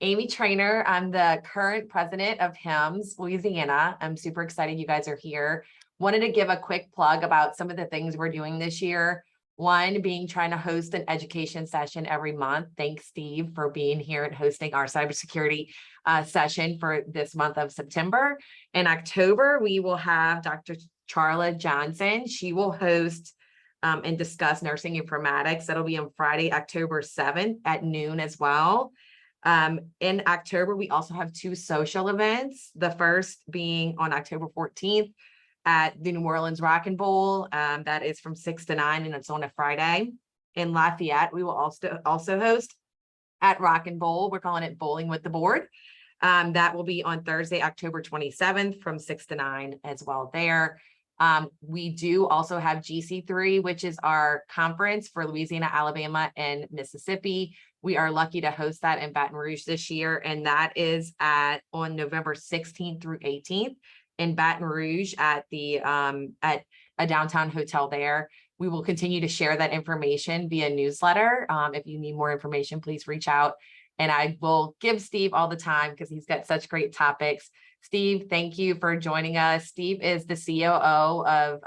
Amy Trainer. I'm the current president of HIMSS Louisiana. I'm super excited you guys are here. Wanted to give a quick plug about some of the things we're doing this year. One being trying to host an education session every month. Thanks, Steve, for being here and hosting our cybersecurity session for this month of September. In October, we will have Dr. Charla Johnson. She will host and discuss nursing informatics. That'll be on Friday, October 7th at noon as well. In October, we also have two social events. The first being on October 14th at the New Orleans Rock and Bowl. That is from 6 to 9, and it's on a Friday. In Lafayette, we will also host at Rock and Bowl. We're calling it Bowling with the Board. That will be on Thursday, October 27th from 6 to 9 as well there. We do also have GC3, which is our conference for Louisiana, Alabama, and Mississippi. We are lucky to host that in Baton Rouge this year, and that is on November 16th through 18th in Baton Rouge at at a downtown hotel there. We will continue to share that information via newsletter. If you need more information, please reach out, and I will give Steve all the time because he's got such great topics. Steve, thank you for joining us. Steve is the COO of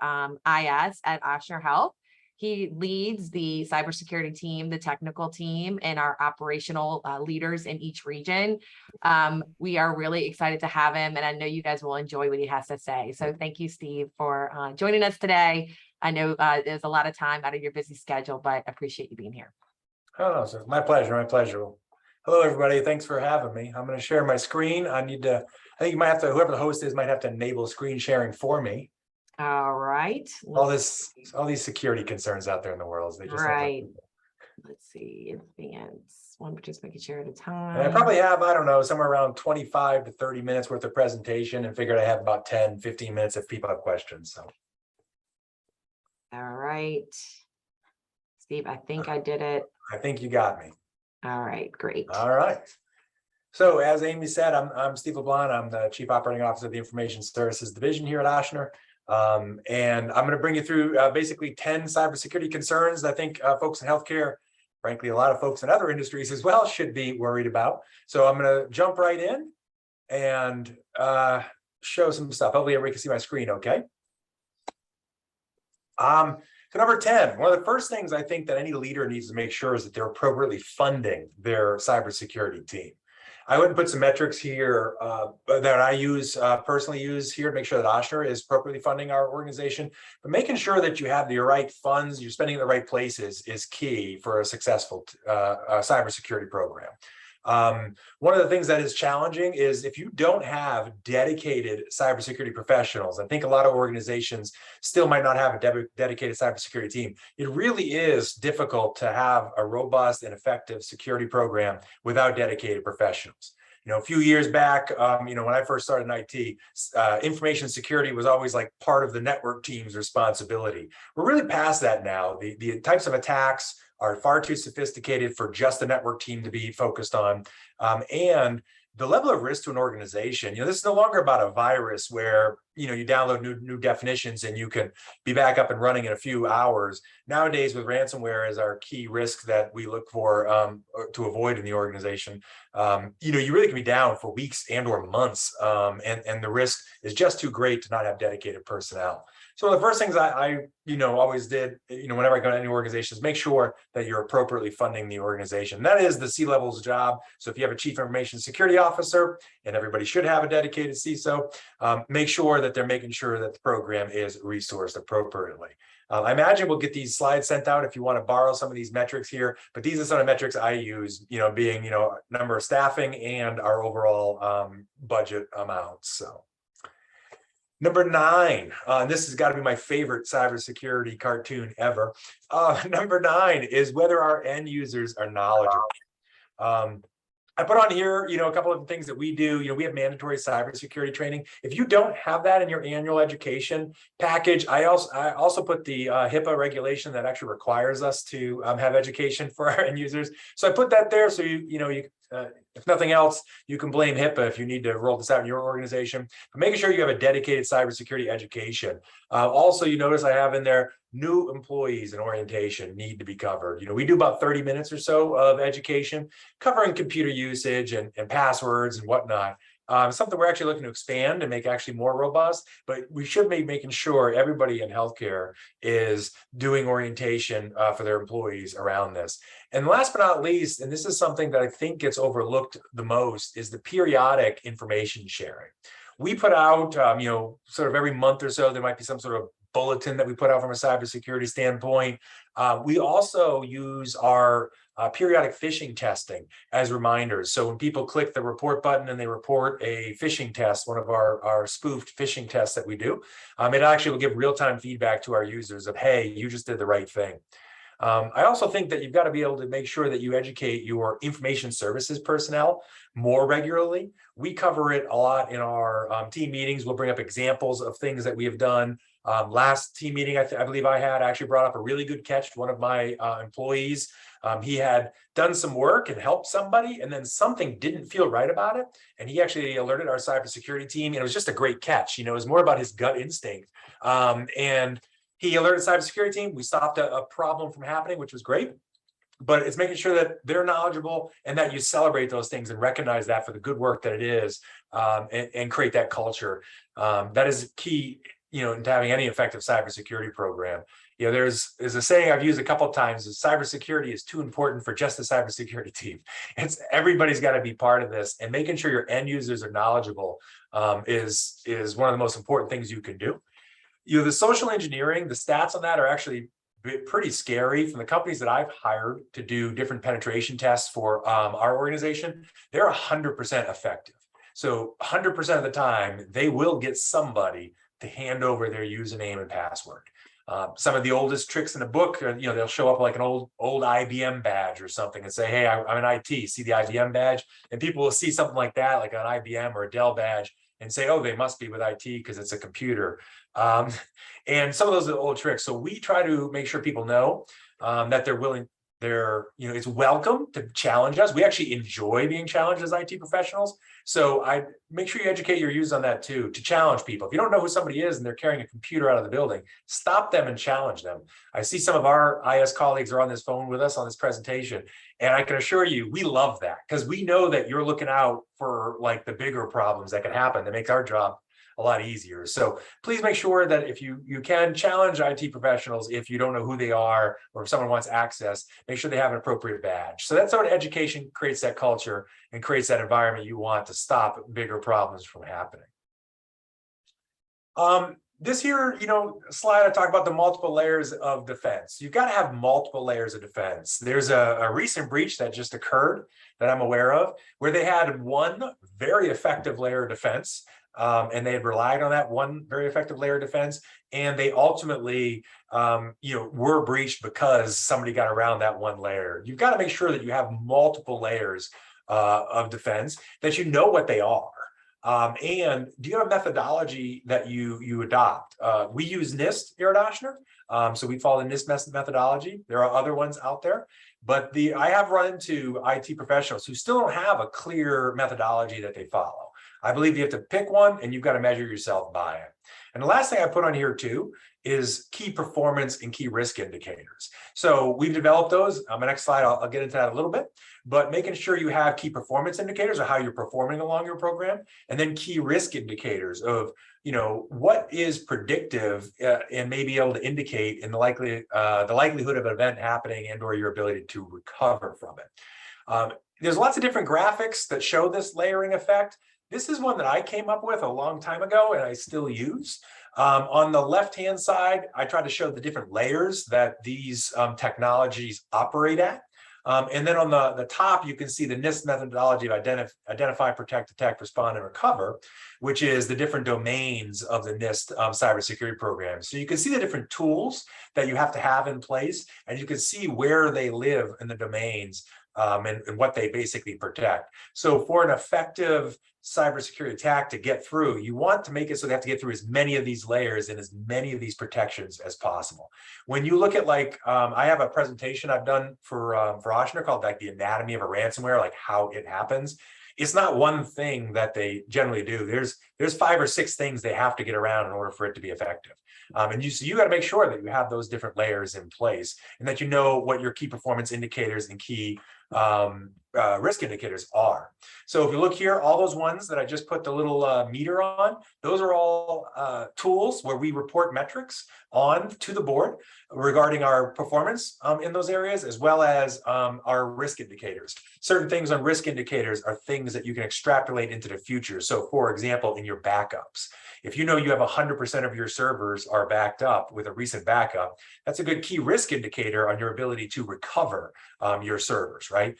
IS at Ochsner Health. He leads the cybersecurity team, the technical team, and our operational leaders in each region. We are really excited to have him, and I know you guys will enjoy what he has to say. So thank you, Steve, for joining us today. I know there's a lot of time out of your busy schedule, but I appreciate you being here. Oh, no, so my pleasure, my pleasure. Hello, everybody. Thanks for having me. I'm going to share my screen. I think you might have to, whoever the host is might have to enable screen sharing for me. All right. All these security concerns out there in the world. They just right. Let's see. Advance. One participant can share at a time. And I probably have, I don't know, somewhere around 25 to 30 minutes worth of presentation, and figured I have about 10, 15 minutes if people have questions. So. All right. Steve, I think I did it. I think you got me. All right, great. All right. So as Amy said, I'm Steve LeBlanc. I'm the Chief Operating Officer of the Information Services Division here at Ochsner. And I'm going to bring you through basically 10 cybersecurity concerns that I think folks in healthcare, frankly, a lot of folks in other industries as well, should be worried about. So I'm going to jump right in and show some stuff. Hopefully everybody can see my screen okay. So number 10, one of the first things I think that any leader needs to make sure is that they're appropriately funding their cybersecurity team. I wouldn't put some metrics here that I personally use here to make sure that Ochsner is appropriately funding our organization, but making sure that you have the right funds, you're spending in the right places is key for a successful cybersecurity program. One of the things that is challenging is if you don't have dedicated cybersecurity professionals. I think a lot of organizations still might not have a dedicated cybersecurity team. It really is difficult to have a robust and effective security program without dedicated professionals. You know, a few years back, when I first started in IT, information security was always like part of the network team's responsibility. We're really past that now. The types of attacks are far too sophisticated for just the network team to be focused on. And the level of risk to an organization, this is no longer about a virus where, you download new definitions and you can be back up and running in a few hours. Nowadays with ransomware is our key risk that we look for to avoid in the organization. You really can be down for weeks and or months. And the risk is just too great to not have dedicated personnel. So the first things I always did, whenever I go to any organizations, make sure that you're appropriately funding the organization. That is the C-level's job. So if you have a chief information security officer, and everybody should have a dedicated CISO, make sure that they're making sure that the program is resourced appropriately. I imagine we'll get these slides sent out if you want to borrow some of these metrics here, but these are some of the metrics I use, being, number of staffing and our overall budget amounts. So. Number 9, this has got to be my favorite cybersecurity cartoon ever. Number 9 is whether our end users are knowledgeable. I put on here, a couple of things that we do. We have mandatory cybersecurity training. If you don't have that in your annual education package, I also put the HIPAA regulation that actually requires us to have education for our end users. So I put that there so you if nothing else, you can blame HIPAA if you need to roll this out in your organization. But making sure you have a dedicated cybersecurity education. Also, you notice I have in there new employees and orientation need to be covered. We do about 30 minutes or so of education covering computer usage and passwords and whatnot. Something we're actually looking to expand and make actually more robust, but we should be making sure everybody in healthcare is doing orientation for their employees around this. And last but not least, and this is something that I think gets overlooked the most, is the periodic information sharing. We put out, sort of every month or so, there might be some sort of bulletin that we put out from a cybersecurity standpoint. We also use our periodic phishing testing as reminders. So when people click the report button and they report a phishing test, one of our spoofed phishing tests that we do, it actually will give real-time feedback to our users of, hey, you just did the right thing. I also think that you've got to be able to make sure that you educate your information services personnel more regularly. We cover it a lot in our team meetings. We'll bring up examples of things that we have done. Last team meeting, I believe I actually brought up a really good catch. One of my employees, he had done some work and helped somebody, and then something didn't feel right about it. And he actually alerted our cybersecurity team, and it was just a great catch. It was more about his gut instinct. And he alerted the cybersecurity team. We stopped a problem from happening, which was great. But it's making sure that they're knowledgeable and that you celebrate those things and recognize that for the good work that it is, and create that culture. That is key, into having any effective cybersecurity program. There's a saying I've used a couple of times: is cybersecurity is too important for just the cybersecurity team. Everybody's got to be part of this, and making sure your end users are knowledgeable is one of the most important things you can do. The social engineering, the stats on that are actually pretty scary. From the companies that I've hired to do different penetration tests for our organization, they're 100% effective. So 100% of the time, they will get somebody to hand over their username and password. Some of the oldest tricks in the book, they'll show up like an old IBM badge or something and say, hey, I'm an IT, see the IBM badge? And people will see something like that, like an IBM or a Dell badge, and say, oh, they must be with IT because it's a computer. And some of those are old tricks. So we try to make sure people know that they're willing, it's welcome to challenge us. We actually enjoy being challenged as IT professionals. So I make sure you educate your users on that too, to challenge people. If you don't know who somebody is and they're carrying a computer out of the building, stop them and challenge them. I see some of our IS colleagues are on this phone with us on this presentation. And I can assure you, we love that because we know that you're looking out for like the bigger problems that can happen that makes our job a lot easier. So please make sure that if you can challenge IT professionals, if you don't know who they are or if someone wants access, make sure they have an appropriate badge. So that's how education creates that culture and creates that environment you want to stop bigger problems from happening. This here, slide, I talk about the multiple layers of defense. You've got to have multiple layers of defense. There's a recent breach that just occurred that I'm aware of where they had one very effective layer of defense. And they had relied on that one very effective layer of defense, and they ultimately, were breached because somebody got around that one layer. You've got to make sure that you have multiple layers of defense, that you know what they are. And do you have a methodology that you adopt? We use NIST here at Ochsner, so we follow the NIST methodology. There are other ones out there, but I have run into IT professionals who still don't have a clear methodology that they follow. I believe you have to pick one and you've got to measure yourself by it. And the last thing I put on here too is key performance and key risk indicators. So we've developed those. On my next slide, I'll get into that a little bit, but making sure you have key performance indicators of how you're performing along your program, and then key risk indicators of, what is predictive and may be able to indicate in the likelihood of an event happening and or your ability to recover from it. There's lots of different graphics that show this layering effect. This is one that I came up with a long time ago and I still use. On the left-hand side, I tried to show the different layers that these technologies operate at. And then on the top, you can see the NIST methodology of identify, protect, detect, respond, and recover, which is the different domains of the NIST cybersecurity program. So you can see the different tools that you have to have in place, and you can see where they live in the domains and what they basically protect. So for an effective cybersecurity attack to get through, you want to make it so they have to get through as many of these layers and as many of these protections as possible. When you look at like, I have a presentation I've done for Ochsner called like the anatomy of a ransomware, like how it happens. It's not one thing that they generally do. There's 5 or 6 things they have to get around in order for it to be effective. And so you got to make sure that you have those different layers in place and that you know what your key performance indicators and key risk indicators are. So if you look here, all those ones that I just put the little meter on, those are all tools where we report metrics on to the board regarding our performance in those areas, as well as our risk indicators. Certain things on risk indicators are things that you can extrapolate into the future. So for example, in your backups, if you know you have 100% of your servers are backed up with a recent backup, that's a good key risk indicator on your ability to recover your servers, right?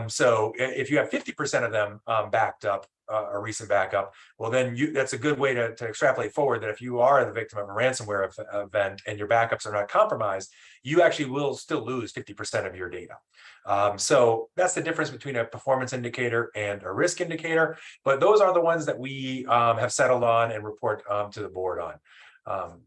So if you have 50% of them backed up, a recent backup, well, then that's a good way to extrapolate forward that if you are the victim of a ransomware event and your backups are not compromised, you actually will still lose 50% of your data. So that's the difference between a performance indicator and a risk indicator. But those are the ones that we have settled on and report to the board on.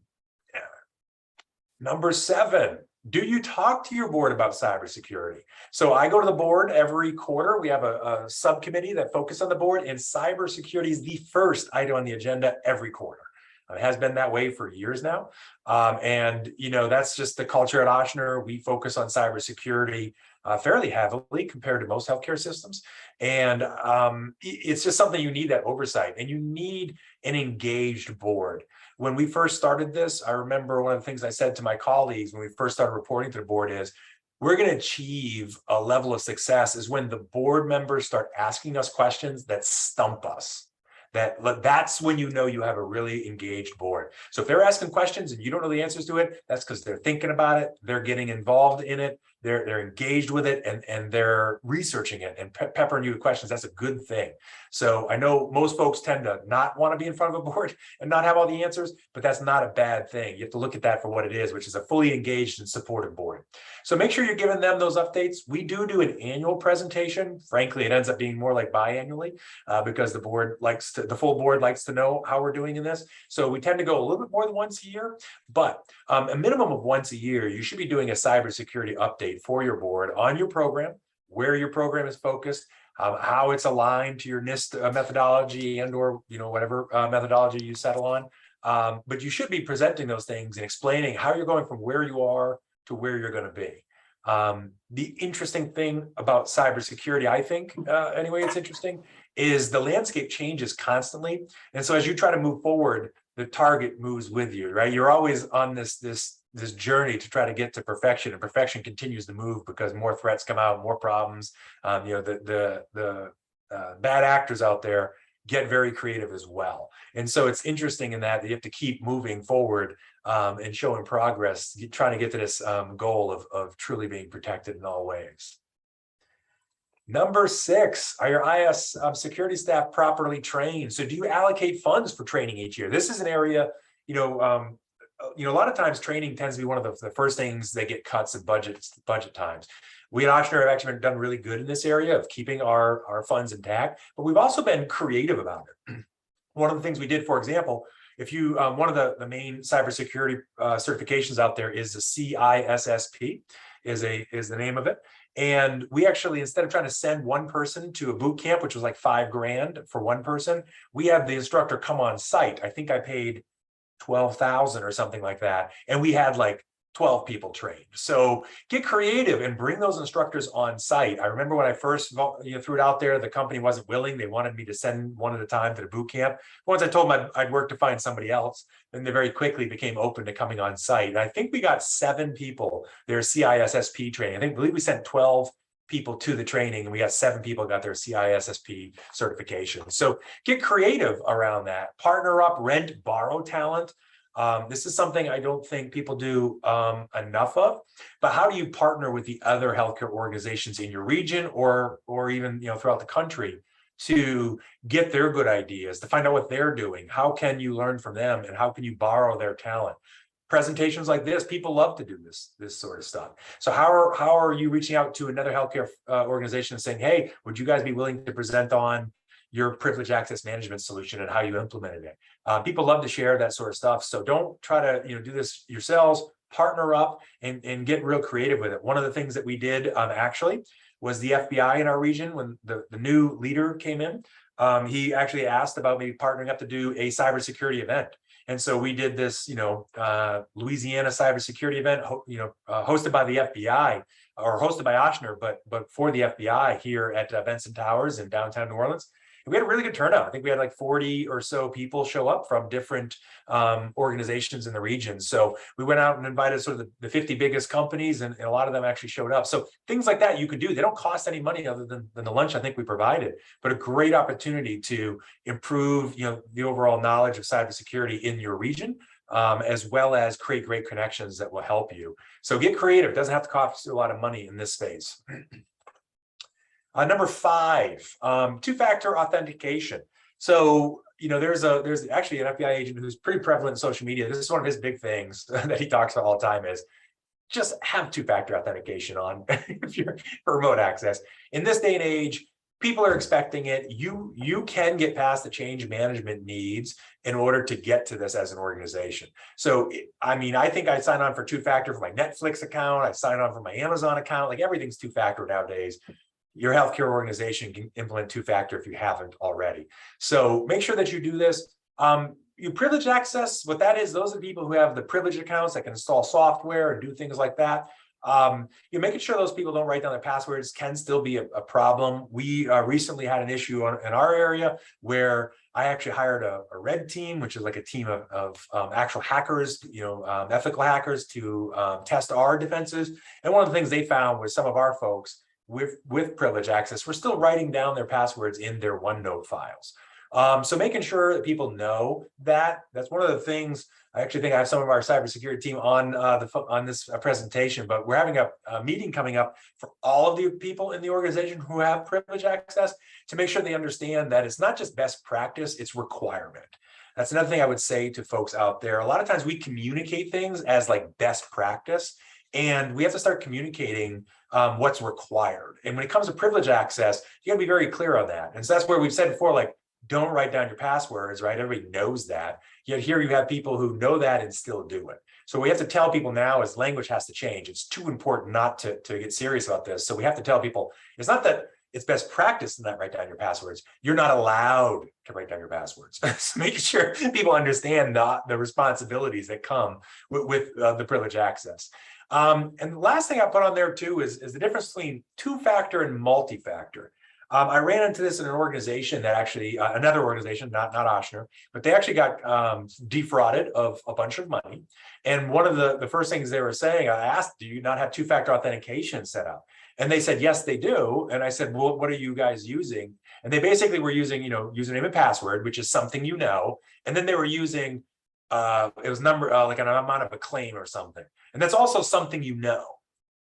Number 7. Do you talk to your board about cybersecurity? So I go to the board every quarter. We have a subcommittee that focuses on the board, and cybersecurity is the first item on the agenda every quarter. It has been that way for years now. And, you know, that's just the culture at Ochsner. We focus on cybersecurity fairly heavily compared to most healthcare systems. And it's just something you need that oversight, and you need an engaged board. When we first started this, I remember one of the things I said to my colleagues when we first started reporting to the board is, we're going to achieve a level of success is when the board members start asking us questions that stump us. That's when you know you have a really engaged board. So if they're asking questions and you don't know the answers to it, that's because they're thinking about it, they're getting involved in it, they're engaged with it, and they're researching it and peppering you with questions. That's a good thing. So I know most folks tend to not want to be in front of a board and not have all the answers, but that's not a bad thing. You have to look at that for what it is, which is a fully engaged and supportive board. So make sure you're giving them those updates. We do an annual presentation. Frankly, it ends up being more like biannually because the full board likes to know how we're doing in this. So we tend to go a little bit more than once a year, but a minimum of once a year, you should be doing a cybersecurity update for your board on your program, where your program is focused, how it's aligned to your NIST methodology and or whatever methodology you settle on. But you should be presenting those things and explaining how you're going from where you are to where you're going to be. The interesting thing about cybersecurity, I think, anyway, it's interesting, is the landscape changes constantly. And so as you try to move forward, the target moves with you, right? You're always on this journey to try to get to perfection, and perfection continues to move because more threats come out, more problems. The bad actors out there get very creative as well. And so it's interesting in that you have to keep moving forward and showing progress, trying to get to this goal of truly being protected in all ways. Number 6, are your IS security staff properly trained? So do you allocate funds for training each year? This is an area, a lot of times training tends to be one of the first things that get cuts at budget times. We at Ochsner have actually done really good in this area of keeping our funds intact, but we've also been creative about it. One of the things we did, for example, if you one of the main cybersecurity certifications out there is the CISSP, is the name of it. And we actually, instead of trying to send one person to a boot camp, which was like $5,000 for one person, we had the instructor come on site. I think I paid $12,000 or something like that, and we had like 12 people trained. So get creative and bring those instructors on site. I remember when I first threw it out there, the company wasn't willing. They wanted me to send one at a time to the boot camp. Once I told them I'd work to find somebody else, then they very quickly became open to coming on site. And I think we got 7 people their CISSP training. I believe we sent 12 people to the training, and we got 7 people got their CISSP certification. So get creative around that. Partner up, rent, borrow talent. This is something I don't think people do enough of, but how do you partner with the other healthcare organizations in your region or even throughout the country to get their good ideas, to find out what they're doing? How can you learn from them, and how can you borrow their talent? presentations like this, people love to do this sort of stuff. So how are you reaching out to another healthcare organization and saying, hey, would you guys be willing to present on your privileged access management solution and how you implemented it? People love to share that sort of stuff. So don't try to do this yourselves. Partner up and get real creative with it. One of the things that we did actually was the FBI in our region when the new leader came in. He actually asked about maybe partnering up to do a cybersecurity event. And so we did this, Louisiana cybersecurity event, hosted by the FBI or hosted by Ochsner, but for the FBI here at Benson Towers in downtown New Orleans. And we had a really good turnout. I think we had like 40 or so people show up from different organizations in the region. So we went out and invited sort of the 50 biggest companies, and a lot of them actually showed up. So things like that you could do. They don't cost any money other than the lunch I think we provided, but a great opportunity to improve, the overall knowledge of cybersecurity in your region, as well as create great connections that will help you. So get creative. It doesn't have to cost you a lot of money in this space. Number 5, two-factor authentication. So, there's actually an FBI agent who's pretty prevalent in social media. This is one of his big things that he talks about all the time is just have two-factor authentication on if you're for remote access. In this day and age, people are expecting it. You can get past the change management needs in order to get to this as an organization. So, I think I sign on for two-factor for my Netflix account. I sign on for my Amazon account. Like everything's two-factor nowadays. Your healthcare organization can implement two-factor if you haven't already. So make sure that you do this. You privileged access, what that is, those are people who have the privileged accounts that can install software and do things like that. You're making sure those people don't write down their passwords can still be a problem. We recently had an issue in our area where I actually hired a red team, which is like a team of actual hackers, ethical hackers to test our defenses. And one of the things they found was some of our folks with privileged access were still writing down their passwords in their OneNote files. So making sure that people know that's one of the things. I actually think I have some of our cybersecurity team on this presentation, but we're having a meeting coming up for all of the people in the organization who have privileged access to make sure they understand that it's not just best practice, it's requirement. That's another thing I would say to folks out there. A lot of times we communicate things as like best practice, and we have to start communicating what's required. And when it comes to privilege access, you gotta be very clear on that. And so that's where we've said before, like, don't write down your passwords, right? Everybody knows that. Yet here you have people who know that and still do it. So we have to tell people now as language has to change. It's too important not to get serious about this. So we have to tell people, it's not that it's best practice to not write down your passwords. You're not allowed to write down your passwords. So making sure people understand the responsibilities that come with the privilege access. And the last thing I put on there too is the difference between two-factor and multi-factor. I ran into this in an organization that actually, another organization, not Ochsner, but they actually got defrauded of a bunch of money. And one of the first things they were saying, I asked, do you not have two-factor authentication set up? And they said, yes, they do. And I said, well, what are you guys using? And they basically were using, username and password, which is something you know. And then they were using, it was like an amount of a claim or something. And that's also something you know.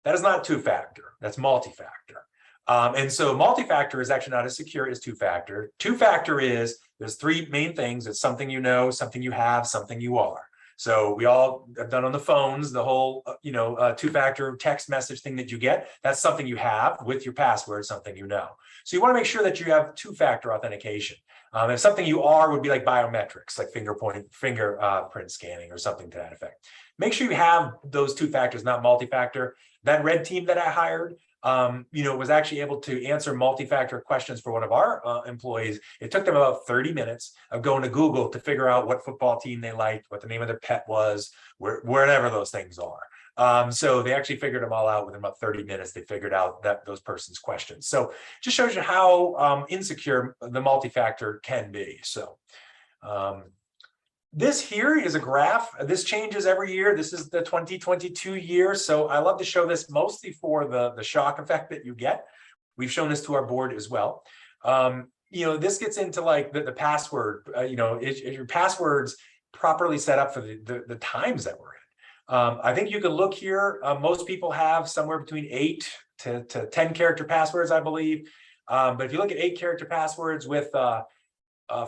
That is not two-factor, that's multi-factor. And so multi-factor is actually not as secure as two-factor. Two-factor is, there's 3 main things. It's something you know, something you have, something you are. So we all have done on the phones, the whole, two-factor text message thing that you get. That's something you have with your password, something you know. So you want to make sure that you have two-factor authentication. If something you are would be like biometrics, like fingerprint scanning or something to that effect. Make sure you have those 2 factors, not multi-factor. That red team that I hired, was actually able to answer multi-factor questions for one of our employees. It took them about 30 minutes of going to Google to figure out what football team they liked, what the name of their pet was, wherever those things are. So they actually figured them all out within about 30 minutes. They figured out those person's questions. So just shows you how insecure the multi-factor can be. So this here is a graph. This changes every year. This is the 2022 year. So I love to show this mostly for the shock effect that you get. We've shown this to our board as well. This gets into like the password, is your passwords properly set up for the times that we're in. I think you can look here. Most people have somewhere between 8 to 10 character passwords, I believe. But if you look at 8 character passwords with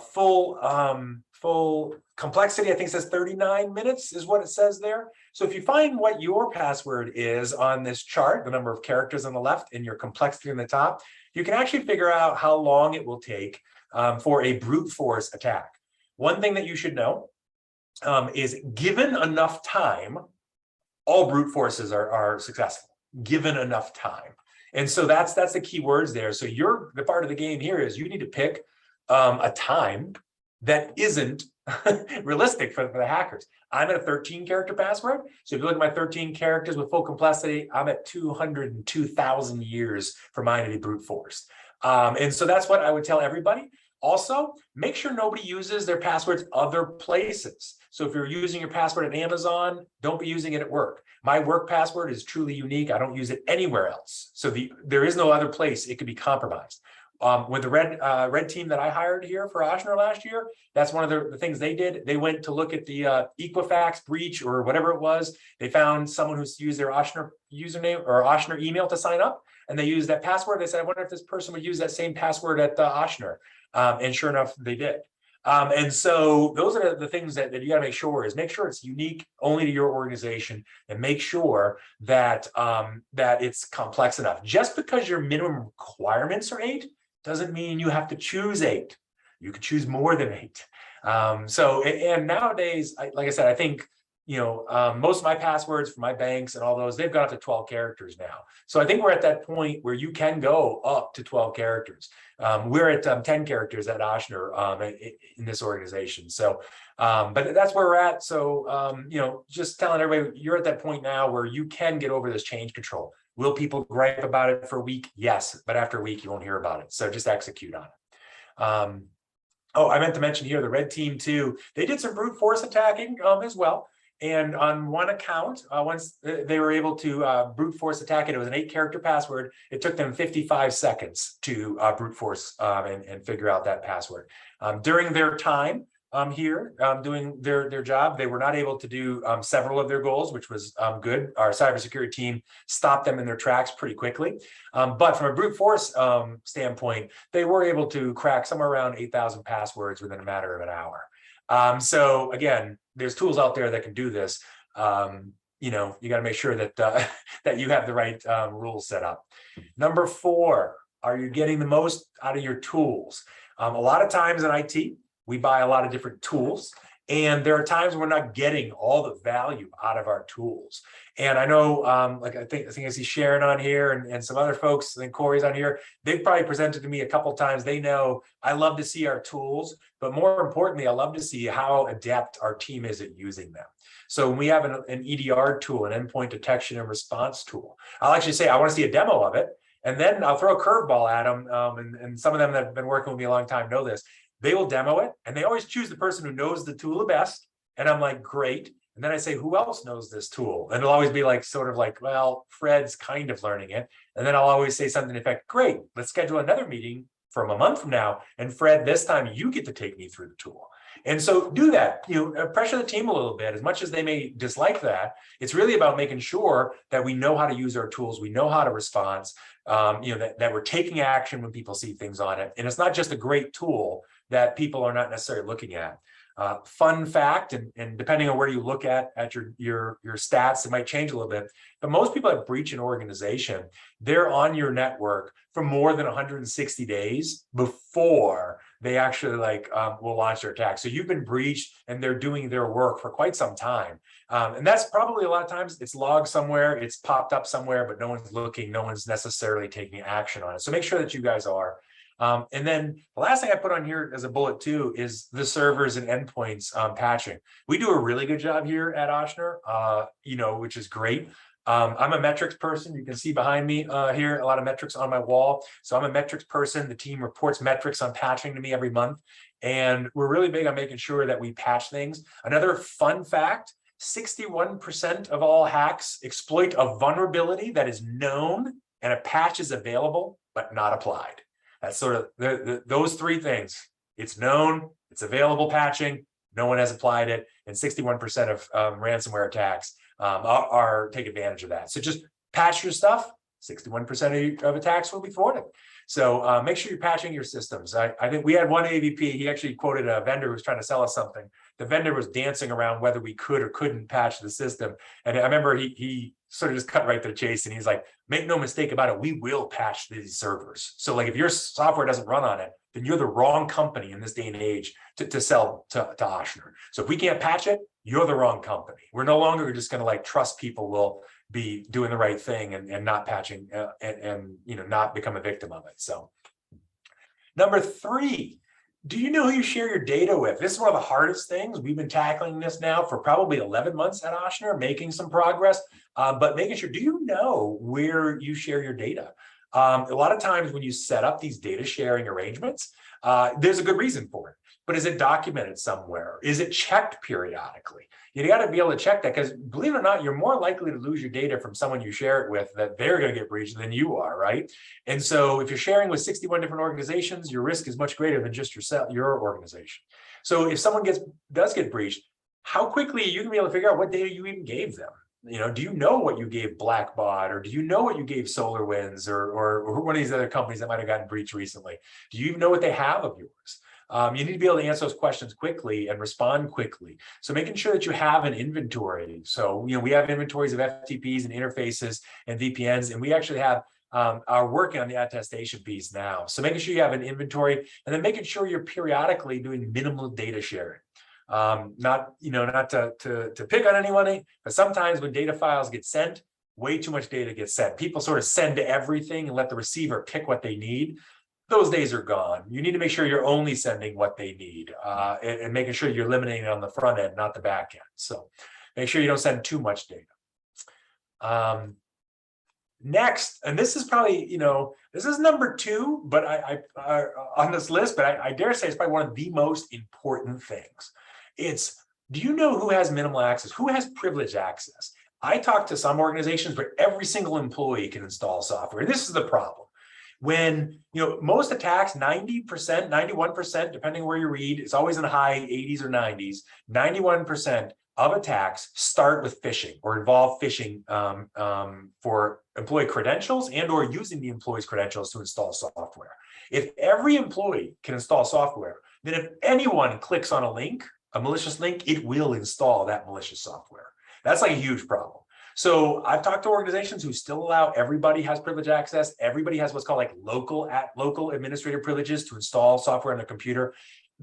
full complexity. I think it says 39 minutes is what it says there. So if you find what your password is on this chart, the number of characters on the left and your complexity on the top, you can actually figure out how long it will take for a brute force attack. One thing that you should know is given enough time, all brute forces are successful, given enough time. And so that's the key words there. So the part of the game here is you need to pick a time that isn't realistic for the hackers. I'm at a 13 character password. So if you look at my 13 characters with full complexity, I'm at 202,000 years for mine to be brute forced. And so that's what I would tell everybody. Also, make sure nobody uses their passwords other places. So if you're using your password at Amazon, don't be using it at work. My work password is truly unique. I don't use it anywhere else. So there is no other place it could be compromised. With the red team that I hired here for Ochsner last year, that's one of the things they did. They went to look at the Equifax breach or whatever it was. They found someone who's used their Ochsner username or Ochsner email to sign up, and they used that password. They said, I wonder if this person would use that same password at Ochsner. And sure enough, they did. And so those are the things that you got to make sure it's unique only to your organization, and make sure that that it's complex enough. Just because your minimum requirements are 8 doesn't mean you have to choose 8. You can choose more than 8. And nowadays, like I said, I think most of my passwords for my banks and all those, they've got up to 12 characters now. So I think we're at that point where you can go up to 12 characters. We're at 10 characters at Ochsner in this organization. So, but that's where we're at. So, just telling everybody, you're at that point now where you can get over this change control. Will people gripe about it for a week? Yes, but after a week, you won't hear about it. So just execute on it. I meant to mention here, the red team too, they did some brute force attacking as well. And on one account, once they were able to brute force attack it, it was an 8-character password. It took them 55 seconds to brute force and figure out that password. During their time here doing their job, they were not able to do several of their goals, which was good. Our cybersecurity team stopped them in their tracks pretty quickly. But from a brute force standpoint, they were able to crack somewhere around 8,000 passwords within a matter of an hour. So again, there's tools out there that can do this. You got to make sure that that you have the right rules set up. Number 4, are you getting the most out of your tools? A lot of times in IT, we buy a lot of different tools, and there are times we're not getting all the value out of our tools. And I know, I think I see Sharon on here and some other folks, I think Corey's on here. They've probably presented to me a couple of times. They know I love to see our tools, but more importantly, I love to see how adept our team is at using them. So when we have an EDR tool, an endpoint detection and response tool, I'll actually say, I want to see a demo of it. And then I'll throw a curveball at them. And some of them that have been working with me a long time know this. They will demo it, and they always choose the person who knows the tool the best. And I'm like, great. And then I say, who else knows this tool? And it'll always be like, sort of like, well, Fred's kind of learning it. And then I'll always say something in effect, great, let's schedule another meeting from a month from now. And Fred, this time you get to take me through the tool. And so do that, pressure the team a little bit. As much as they may dislike that, it's really about making sure that we know how to use our tools. We know how to respond, that we're taking action when people see things on it. And it's not just a great tool that people are not necessarily looking at. Fun fact, and depending on where you look at your stats, it might change a little bit, but most people that breach an organization, they're on your network for more than 160 days before they actually will launch their attack. So you've been breached and they're doing their work for quite some time. And that's probably a lot of times it's logged somewhere, it's popped up somewhere, but no one's looking, no one's necessarily taking action on it. So make sure that you guys are. And then the last thing I put on here as a bullet too is the servers and endpoints patching. We do a really good job here at Ochsner, which is great. I'm a metrics person. You can see behind me here a lot of metrics on my wall. So I'm a metrics person. The team reports metrics on patching to me every month. And we're really big on making sure that we patch things. Another fun fact, 61% of all hacks exploit a vulnerability that is known and a patch is available, but not applied. That's sort of those 3 things. It's known, it's available patching, no one has applied it, and 61% of ransomware attacks take advantage of that. So just patch your stuff, 61% of attacks will be thwarted. So make sure you're patching your systems. I think we had one AVP, he actually quoted a vendor who was trying to sell us something. The vendor was dancing around whether we could or couldn't patch the system. And I remember he sort of just cut right to the chase, and he's like, make no mistake about it, we will patch these servers. So like if your software doesn't run on it, then you're the wrong company in this day and age to sell to Ochsner. So if we can't patch it, you're the wrong company. We're no longer just going to like trust people will be doing the right thing and not patching and not become a victim of it. So number 3, do you know who you share your data with? This is one of the hardest things. We've been tackling this now for probably 11 months at Ochsner, making some progress, but making sure, do you know where you share your data? A lot of times when you set up these data sharing arrangements, there's a good reason for it. But is it documented somewhere? Is it checked periodically? You got to be able to check that, because believe it or not, you're more likely to lose your data from someone you share it with that they're going to get breached than you are, right? And so if you're sharing with 61 different organizations, your risk is much greater than just your organization. So if someone does get breached, how quickly are you going to be able to figure out what data you even gave them? Do you know what you gave Blackbot, or do you know what you gave SolarWinds or one of these other companies that might have gotten breached recently? Do you even know what they have of yours? You need to be able to answer those questions quickly and respond quickly. So making sure that you have an inventory. So, we have inventories of FTPs and interfaces and VPNs, and we actually have are working on the attestation piece now. So making sure you have an inventory, and then making sure you're periodically doing minimal data sharing. Not to pick on anyone, but sometimes when data files get sent, way too much data gets sent. People sort of send everything and let the receiver pick what they need. Those days are gone. You need to make sure you're only sending what they need, and making sure you're eliminating it on the front end, not the back end. So make sure you don't send too much data. Next, and this is probably, this is number 2, but I on this list, but I dare say it's probably one of the most important things. It's, do you know who has minimal access? Who has privileged access? I talk to some organizations where every single employee can install software. And this is the problem. When, most attacks, 90%, 91%, depending where you read, it's always in the high 80s or 90s, 91% of attacks start with phishing or involve phishing for employee credentials and or using the employee's credentials to install software. If every employee can install software, then if anyone clicks on a malicious link, it will install that malicious software. That's like a huge problem. So I've talked to organizations who still allow everybody has privileged access. Everybody has what's called like local administrative privileges to install software on their computer.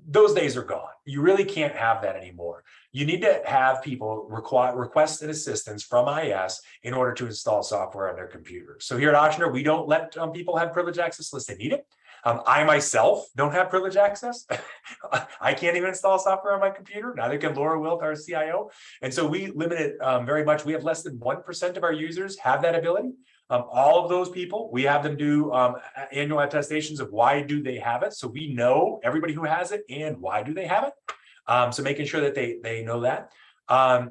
Those days are gone. You really can't have that anymore. You need to have people request an assistance from IS in order to install software on their computer. So here at Ochsner, we don't let people have privileged access unless they need it. I myself don't have privileged access. I can't even install software on my computer. Neither can Laura Wilt, our CIO. And so we limit it very much. We have less than 1% of our users have that ability. All of those people, we have them do annual attestations of why do they have it. So we know everybody who has it and why do they have it. So making sure that they know that.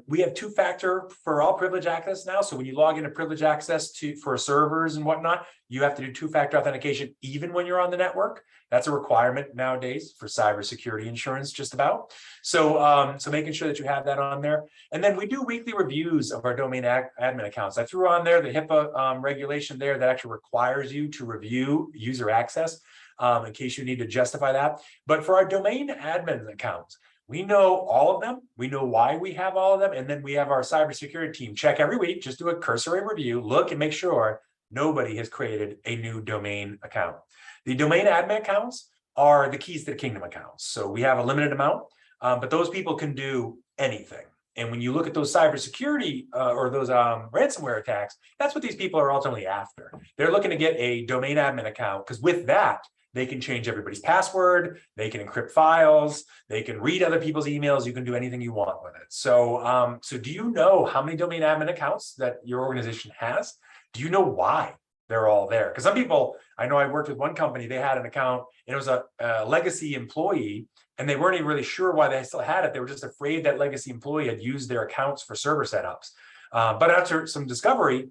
We have 2-factor for all privilege access now. So when you log into privilege access for servers and whatnot, you have to do 2-factor authentication even when you're on the network. That's a requirement nowadays for cybersecurity insurance, just about. So, so making sure that you have that on there. And then we do weekly reviews of our domain admin accounts. I threw on there the HIPAA regulation there that actually requires you to review user access in case you need to justify that. But for our domain admin accounts, we know all of them. We know why we have all of them. And then we have our cybersecurity team check every week, just do a cursory review, look and make sure nobody has created a new domain account. The domain admin accounts are the keys to the kingdom accounts. So we have a limited amount, but those people can do anything. And when you look at those cybersecurity or those ransomware attacks, that's what these people are ultimately after. They're looking to get a domain admin account because with that, they can change everybody's password, they can encrypt files, they can read other people's emails, you can do anything you want with it. So, so do you know how many domain admin accounts that your organization has? Do you know why they're all there? Because some people, I know I worked with one company, they had an account, and it was a legacy employee, and they weren't even really sure why they still had it. They were just afraid that legacy employee had used their accounts for server setups. But after some discovery,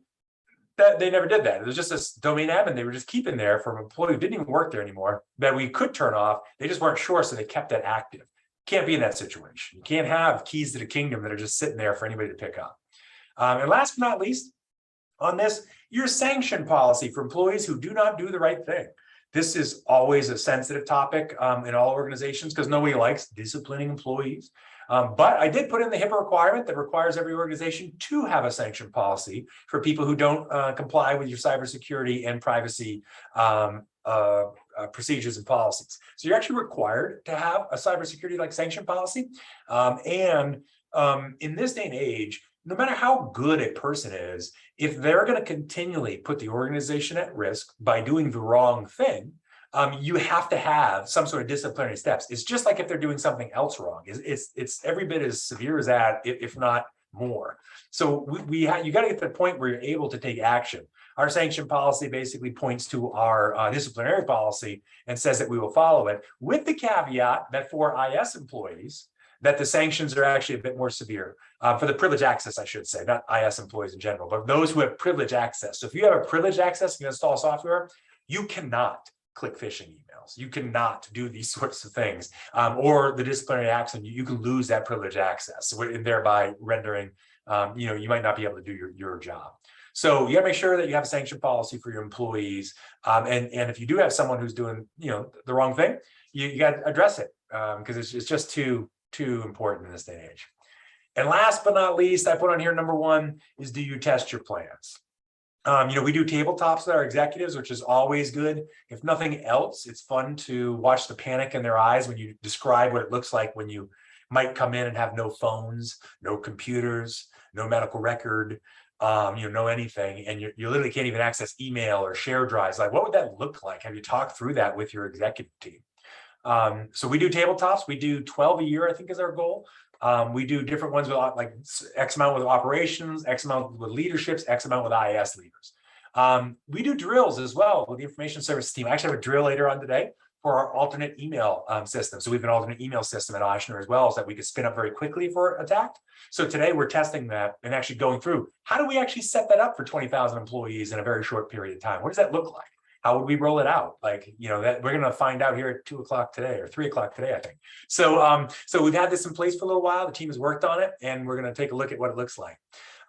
that they never did that. It was just this domain admin they were just keeping there for an employee who didn't even work there anymore that we could turn off. They just weren't sure, so they kept that active. Can't be in that situation. You can't have keys to the kingdom that are just sitting there for anybody to pick up. And last but not least, on this, your sanction policy for employees who do not do the right thing. This is always a sensitive topic in all organizations because nobody likes disciplining employees. But I did put in the HIPAA requirement that requires every organization to have a sanction policy for people who don't comply with your cybersecurity and privacy procedures and policies. So you're actually required to have a cybersecurity like sanction policy. In this day and age, no matter how good a person is, if they're going to continually put the organization at risk by doing the wrong thing, you have to have some sort of disciplinary steps. It's just like if they're doing something else wrong. It's every bit as severe as that, if not more. So you got to get to the point where you're able to take action. Our sanction policy basically points to our disciplinary policy and says that we will follow it, with the caveat that for IS employees, that the sanctions are actually a bit more severe for the privileged access, I should say, not IS employees in general, but those who have privileged access. So if you have a privileged access and you install software, you cannot click phishing emails. You cannot do these sorts of things, or the disciplinary action. You can lose that privileged access, and thereby rendering, you might not be able to do your job. So you got to make sure that you have a sanction policy for your employees, and if you do have someone who's doing the wrong thing, you got to address it because it's just too important in this day and age. And last but not least, I put on here number 1 is, do you test your plans? We do tabletops with our executives, which is always good. If nothing else, it's fun to watch the panic in their eyes when you describe what it looks like when you might come in and have no phones, no computers, no medical record, no anything, and you literally can't even access email or share drives. Like, what would that look like? Have you talked through that with your executive team? So we do tabletops. We do 12 a year, I think, is our goal. We do different ones with like X amount with operations, X amount with leaderships, X amount with IS leaders. We do drills as well with the information services team. I actually have a drill later on today for our alternate email system. So we have an alternate email system at Ochsner as well, so that we could spin up very quickly for attack. So today we're testing that and actually going through, how do we actually set that up for 20,000 employees in a very short period of time? What does that look like? How would we roll it out? Like, that we're going to find out here at 2 o'clock today or 3 o'clock today, I think. So, so we've had this in place for a little while. The team has worked on it, and we're going to take a look at what it looks like.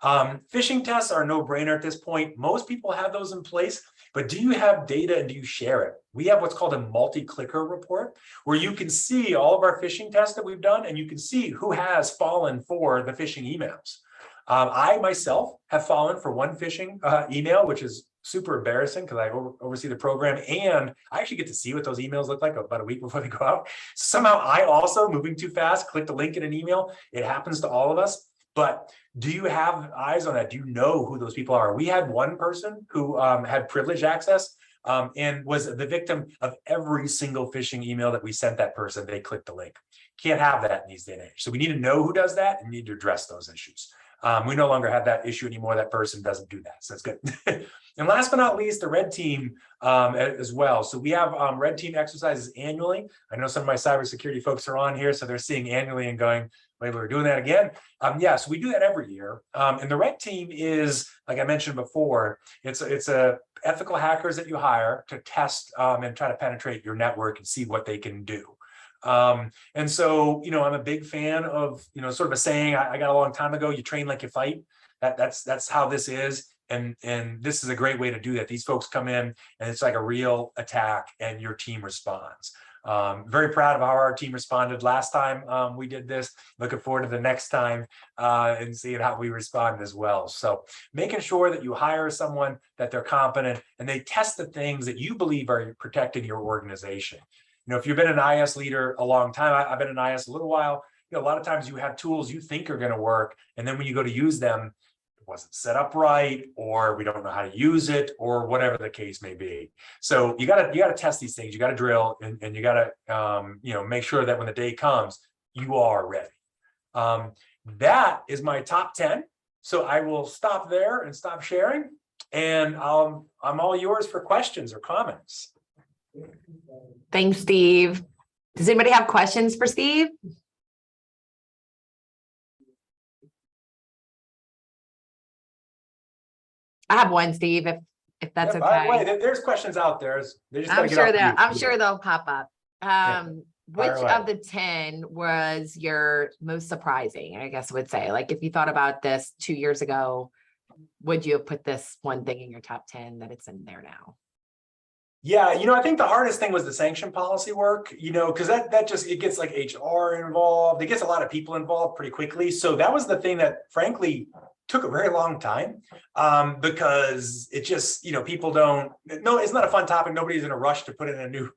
Phishing tests are no brainer at this point. Most people have those in place, but do you have data and do you share it? We have what's called a multi-clicker report, where you can see all of our phishing tests that we've done, and you can see who has fallen for the phishing emails. I myself have fallen for one phishing email, which is super embarrassing because I oversee the program, and I actually get to see what those emails look like about a week before they go out. Somehow I also, moving too fast, clicked a link in an email. It happens to all of us. But do you have eyes on that? Do you know who those people are? We had one person who had privileged access and was the victim of every single phishing email that we sent that person. They clicked the link. Can't have that in these day and age. So we need to know who does that and need to address those issues. We no longer have that issue anymore. That person doesn't do that. So that's good. And last but not least, the red team as well. So we have red team exercises annually. I know some of my cybersecurity folks are on here, so they're seeing annually and going, wait, we're doing that again. Yeah, so we do that every year. And the red team is, like I mentioned before, it's a ethical hackers that you hire to test and try to penetrate your network and see what they can do. And so, I'm a big fan of, sort of a saying I got a long time ago, you train like you fight. That's how this is. And this is a great way to do that. These folks come in and it's like a real attack and your team responds. Very proud of how our team responded last time we did this. Looking forward to the next time and seeing how we respond as well. So making sure that you hire someone, that they're competent, and they test the things that you believe are protecting your organization. If you've been an IS leader a long time, I've been an IS a little while, a lot of times you have tools you think are going to work, and then when you go to use them, it wasn't set up right, or we don't know how to use it, or whatever the case may be. So you got to test these things. You got to drill, and you got to make sure that when the day comes, you are ready. That is my top 10. So I will stop there and stop sharing, and I'm all yours for questions or comments. Thanks, Steve. Does anybody have questions for Steve? I have one, Steve, if that's okay. By the way, there's questions out there. They just I'm sure they'll pop up. Which of the 10 was your most surprising, I guess I would say? Like, if you thought about this 2 years ago, would you have put this one thing in your top 10 that it's in there now? Yeah, I think the hardest thing was the sanction policy work, because that just, it gets like HR involved, it gets a lot of people involved pretty quickly. So that was the thing that frankly took a very long time, because it just, people don't, no, it's not a fun topic. Nobody's in a rush to put in a new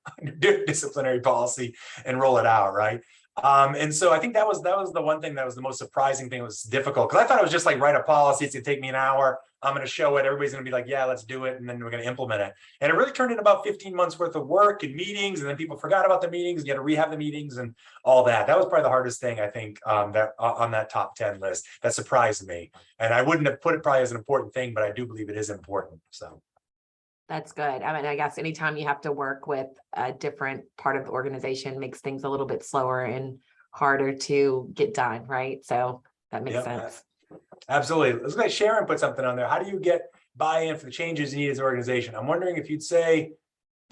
disciplinary policy and roll it out, right? And so I think that was the one thing that was the most surprising thing. It was difficult because I thought it was just like write a policy. It's gonna take me an hour. I'm going to show it. Everybody's going to be like, yeah, let's do it. And then we're going to implement it. And it really turned into about 15 months worth of work and meetings. And then people forgot about the meetings. You had to rehab the meetings and all that. That was probably the hardest thing, I think, that on that top 10 list that surprised me. And I wouldn't have put it probably as an important thing, but I do believe it is important. So. That's good. I mean, I guess anytime you have to work with a different part of the organization makes things a little bit slower and harder to get done, right? So that makes sense. Absolutely. Let's let Sharon put something on there. How do you get buy-in for the changes you need as an organization? I'm wondering if you'd say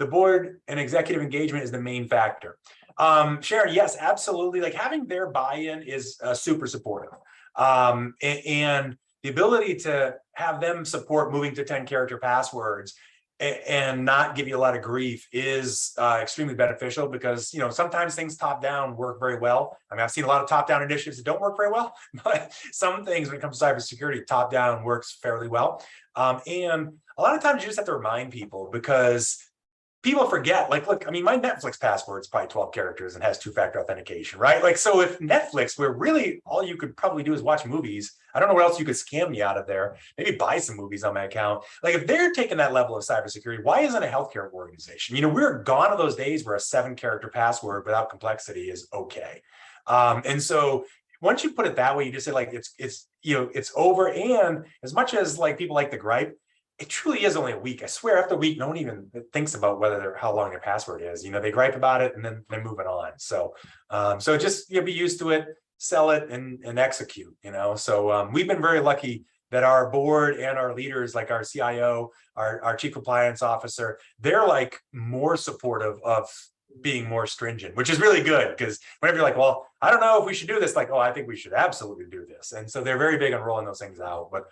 the board and executive engagement is the main factor. Sharon, yes, absolutely. Like having their buy-in is super supportive. And the ability to have them support moving to 10 character passwords and not give you a lot of grief is extremely beneficial because, sometimes things top down work very well. I mean, I've seen a lot of top down initiatives that don't work very well, but some things when it comes to cybersecurity, top down works fairly well. And a lot of times you just have to remind people because people forget, like, look, I mean, my Netflix password is probably 12 characters and has two-factor authentication, right? Like, so if Netflix, where really all you could probably do is watch movies, I don't know what else you could scam me out of there, maybe buy some movies on my account. Like if they're taking that level of cybersecurity, why isn't a healthcare organization? We're gone of those days where a 7-character password without complexity is okay. And so once you put it that way, you just say like, it's over. And as much as like people like to gripe, it truly is only a week. I swear after a week, no one even thinks about how long their password is. They gripe about it and then they're moving on. So, so just, be used to it, sell it and execute, So we've been very lucky that our board and our leaders, like our CIO, our chief compliance officer, they're like more supportive of being more stringent, which is really good because whenever you're like, well, I don't know if we should do this, like, oh, I think we should absolutely do this. And so they're very big on rolling those things out, but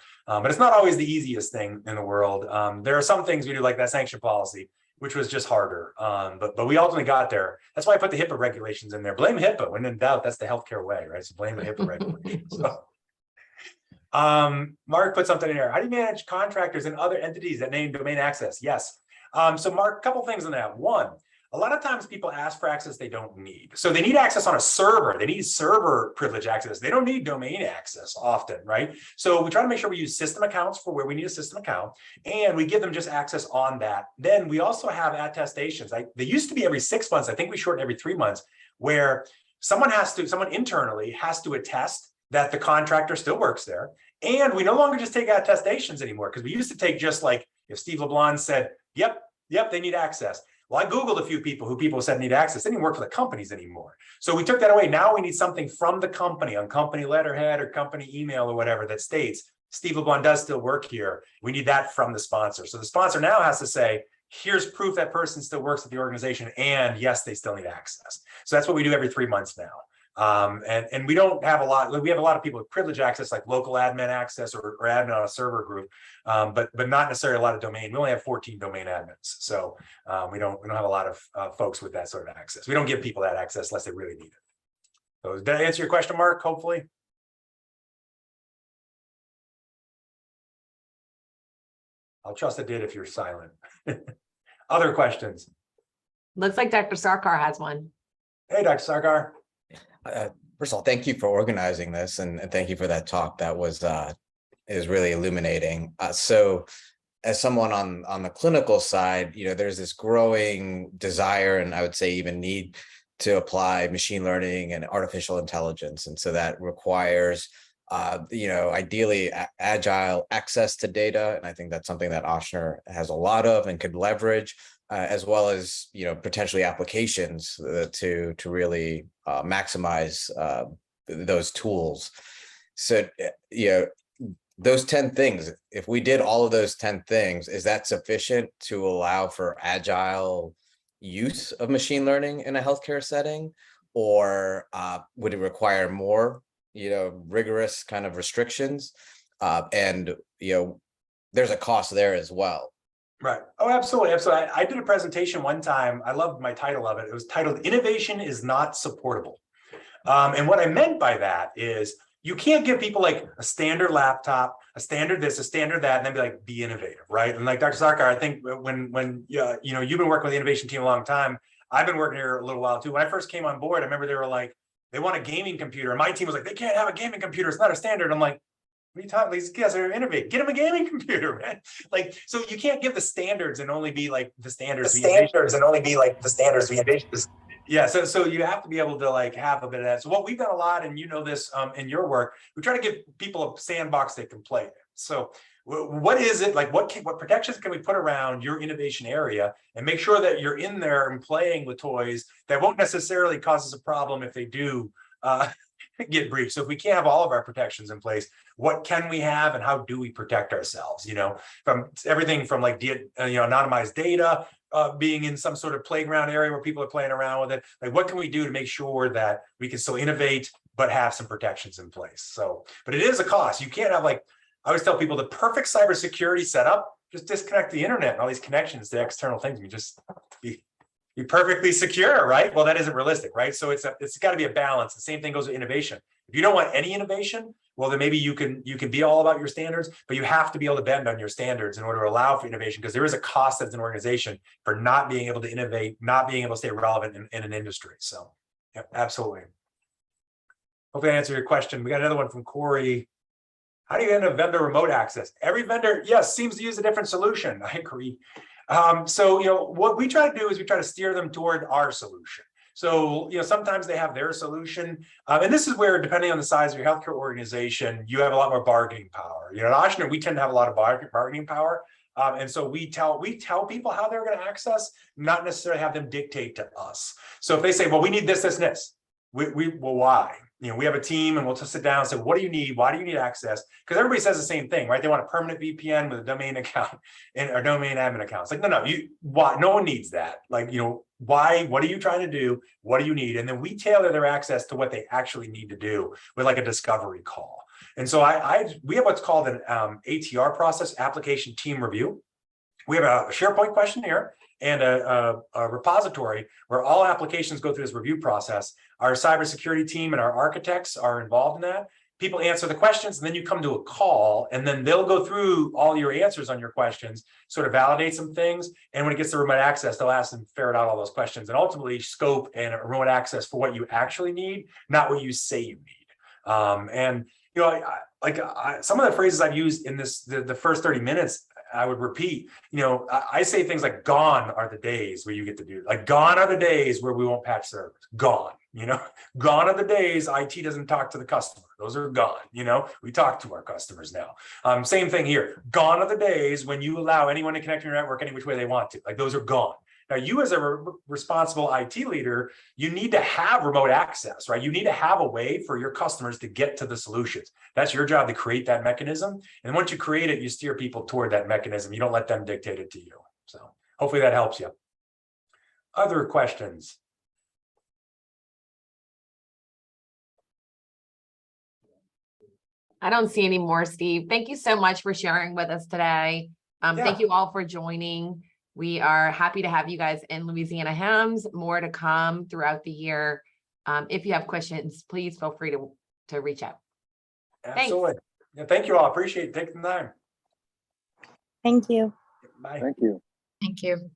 it's not always the easiest thing in the world. There are some things we do like that sanction policy, which was just harder. But we ultimately got there. That's why I put the HIPAA regulations in there. Blame HIPAA when in doubt, that's the healthcare way, right? So blame the HIPAA regulations. So, Mark put something in here. How do you manage contractors and other entities that name domain access? Yes. So Mark, a couple things on that. One, a lot of times people ask for access they don't need. So they need access on a server. They need server privilege access. They don't need domain access often, right? So we try to make sure we use system accounts for where we need a system account, and we give them just access on that. Then we also have attestations. They used to be every 6 months. I think we shortened every 3 months, where someone internally has to attest that the contractor still works there. And we no longer just take attestations anymore, because we used to take just like if Steve LeBlanc said, yep, they need access. Well, I Googled a few people who people said need access. They didn't work for the companies anymore. So we took that away. Now we need something from the company on company letterhead or company email or whatever that states Steve LeBlanc does still work here. We need that from the sponsor. So the sponsor now has to say, here's proof that person still works at the organization. And yes, they still need access. So that's what we do every 3 months now. And we don't have a lot. We have a lot of people with privilege access, like local admin access or admin on a server group, but not necessarily a lot of domain. We only have 14 domain admins, so we don't have a lot of folks with that sort of access. We don't give people that access unless they really need it. So did that answer your question, Mark? Hopefully. I'll trust it did if you're silent. Other questions? Looks like Dr. Sarkar has one. Hey, Dr. Sarkar. First of all, thank you for organizing this, and thank you for that talk. That was is really illuminating. So, as someone on the clinical side, there's this growing desire, and I would say even need to apply machine learning and artificial intelligence, and so that requires, ideally agile access to data, and I think that's something that Ochsner has a lot of and could leverage. As well as potentially applications to really maximize those tools. So those 10 things. If we did all of those 10 things, is that sufficient to allow for agile use of machine learning in a healthcare setting, or would it require more rigorous kind of restrictions? And, there's a cost there as well. Right. Oh, absolutely. Absolutely. I did a presentation one time. I loved my title of it. It was titled "Innovation is Not Supportable." And what I meant by that is you can't give people like a standard laptop, a standard this, a standard that, and then be like, be innovative, right? And like Dr. Sarkar, I think when you've been working with the innovation team a long time, I've been working here a little while too. When I first came on board, I remember they were like, they want a gaming computer. And my team was like, they can't have a gaming computer. It's not a standard. I'm like, what are you talking? These guys are innovative. Get them a gaming computer, man. Like, so you can't give the standards and only be like the standards. And only be like the standards. Yeah, so you have to be able to like have a bit of that. So what we've done a lot, and this in your work, we try to give people a sandbox they can play in. So what is it like? What protections can we put around your innovation area and make sure that you're in there and playing with toys that won't necessarily cause us a problem if they do get breached? So if we can't have all of our protections in place, what can we have and how do we protect ourselves? From everything from like anonymized data, being in some sort of playground area where people are playing around with it. Like, what can we do to make sure that we can still innovate but have some protections in place? So, but it is a cost. You can't have, like, I always tell people, the perfect cybersecurity setup, just disconnect the internet and all these connections to external things. You just be perfectly secure, right? Well, that isn't realistic, right? So it's got to be a balance. The same thing goes with innovation. If you don't want any innovation, well, then maybe you can be all about your standards, but you have to be able to bend on your standards in order to allow for innovation, because there is a cost as an organization for not being able to innovate, not being able to stay relevant in an industry. So, yeah, absolutely. Hopefully I answered your question. We got another one from Corey. How do you end a vendor remote access? Every vendor, yes, seems to use a different solution. I agree. So, what we try to do is we try to steer them toward our solution. So, sometimes they have their solution. And this is where, depending on the size of your healthcare organization, you have a lot more bargaining power. At Ochsner, we tend to have a lot of bargaining power. And so we tell people how they're going to access, not necessarily have them dictate to us. So if they say, well, we need this, this, and this, well, why? We have a team and we'll just sit down and say, what do you need? Why do you need access? Because everybody says the same thing, right? They want a permanent VPN with a domain account and or domain admin account. It's like, no, why? No one needs that. Like, why? What are you trying to do? What do you need? And then we tailor their access to what they actually need to do with like a discovery call. And so we have what's called an ATR process, application team review. We have a SharePoint questionnaire and a repository where all applications go through this review process. Our cybersecurity team and our architects are involved in that. People answer the questions, and then you come to a call, and then they'll go through all your answers on your questions, sort of validate some things. And when it gets to remote access, they'll ask them, ferret out all those questions, and ultimately scope and remote access for what you actually need, not what you say you need. Some of the phrases I've used in the first 30 minutes, I would repeat. I say things like, gone are the days where you get to do it. Like, gone are the days where we won't patch servers. Gone. Gone are the days IT doesn't talk to the customer. Those are gone. We talk to our customers now. Same thing here. Gone are the days when you allow anyone to connect to your network any which way they want to. Like, those are gone. Now, you as a responsible IT leader, you need to have remote access, right? You need to have a way for your customers to get to the solutions. That's your job, to create that mechanism. And once you create it, you steer people toward that mechanism. You don't let them dictate it to you. So hopefully that helps you. Other questions? I don't see any more, Steve. Thank you so much for sharing with us today. Thank you all for joining. We are happy to have you guys in Louisiana HIMSS. More to come throughout the year. If you have questions, please feel free to reach out. Absolutely. Yeah, thank you all. Appreciate taking the time. Thank you. Bye. Thank you. Thank you.